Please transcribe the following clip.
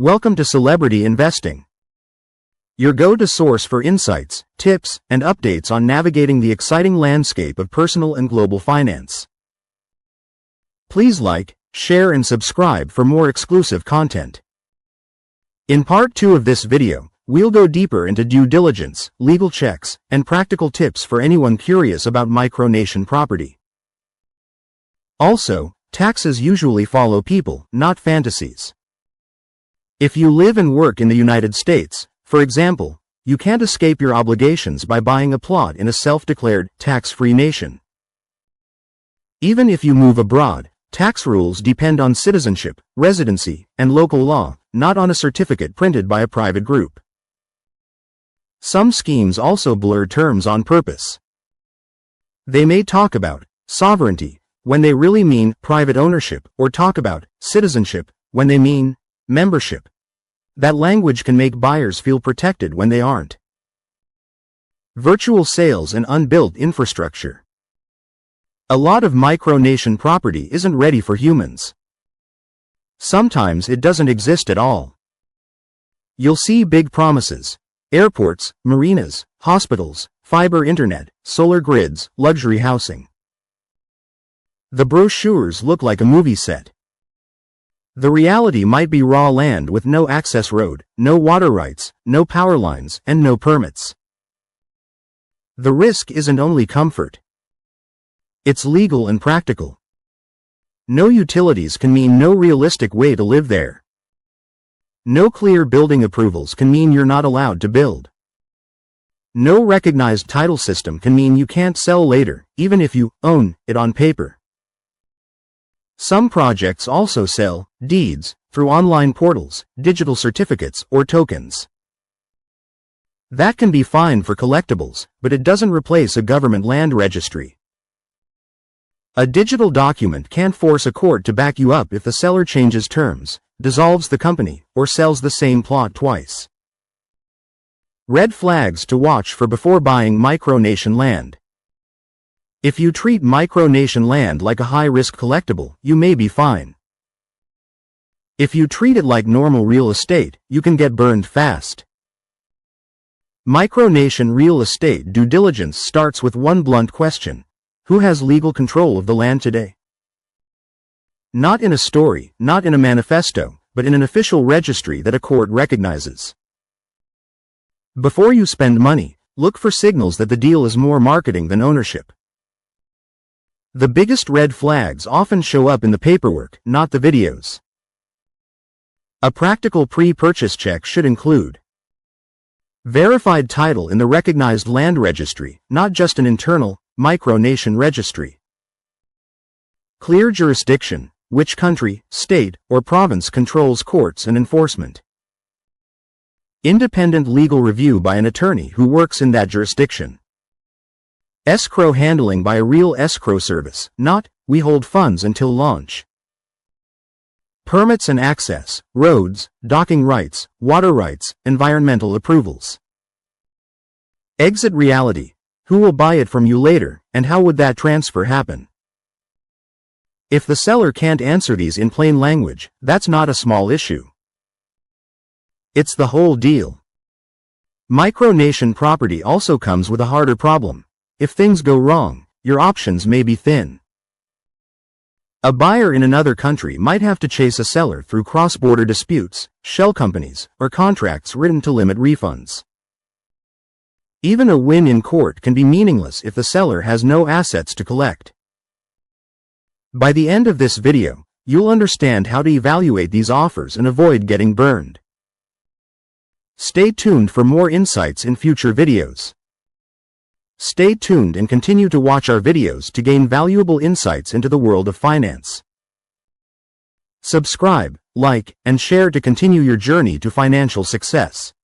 Welcome to Celebrity Investing, your go-to source for insights, tips, and updates on navigating the exciting landscape of personal and global finance. Please like, share, and subscribe for more exclusive content. In part 2 of this video, we'll go deeper into due diligence, legal checks, and practical tips for anyone curious about micronation property. Also, taxes usually follow people, not fantasies. If you live and work in the United States, for example, you can't escape your obligations by buying a plot in a self-declared, tax-free nation. Even if you move abroad, tax rules depend on citizenship, residency, and local law, not on a certificate printed by a private group. Some schemes also blur terms on purpose. They may talk about sovereignty when they really mean private ownership, or talk about citizenship when they mean membership. That language can make buyers feel protected when they aren't. Virtual sales and unbuilt infrastructure. A lot of micronation property isn't ready for humans. Sometimes it doesn't exist at all. You'll see big promises: airports, marinas, hospitals, fiber internet, solar grids, luxury housing. The brochures look like a movie set. The reality might be raw land with no access road, no water rights, no power lines, and no permits. The risk isn't only comfort. It's legal and practical. No utilities can mean no realistic way to live there. No clear building approvals can mean you're not allowed to build. No recognized title system can mean you can't sell later, even if you own it on paper. Some projects also sell deeds through online portals, digital certificates, or tokens. That can be fine for collectibles, but it doesn't replace a government land registry. A digital document can't force a court to back you up if the seller changes terms, dissolves the company, or sells the same plot twice. Red flags to watch for before buying micronation land. If you treat micronation land like a high-risk collectible, you may be fine. If you treat it like normal real estate, you can get burned fast. Micronation real estate due diligence starts with one blunt question: who has legal control of the land today? Not in a story, not in a manifesto, but in an official registry that a court recognizes. Before you spend money, look for signals that the deal is more marketing than ownership. The biggest red flags often show up in the paperwork, not the videos. A practical pre-purchase check should include verified title in the recognized land registry, not just an internal, micronation registry. Clear jurisdiction: which country, state, or province controls courts and enforcement. Independent legal review by an attorney who works in that jurisdiction. Escrow handling by a real escrow service, not, we hold funds until launch. Permits and access: roads, docking rights, water rights, environmental approvals. Exit reality: who will buy it from you later, and how would that transfer happen? If the seller can't answer these in plain language, that's not a small issue. It's the whole deal. Micronation property also comes with a harder problem. If things go wrong, your options may be thin. A buyer in another country might have to chase a seller through cross-border disputes, shell companies, or contracts written to limit refunds. Even a win in court can be meaningless if the seller has no assets to collect. By the end of this video, you'll understand how to evaluate these offers and avoid getting burned. Stay tuned for more insights in future videos. Stay tuned and continue to watch our videos to gain valuable insights into the world of finance. Subscribe, like, and share to continue your journey to financial success.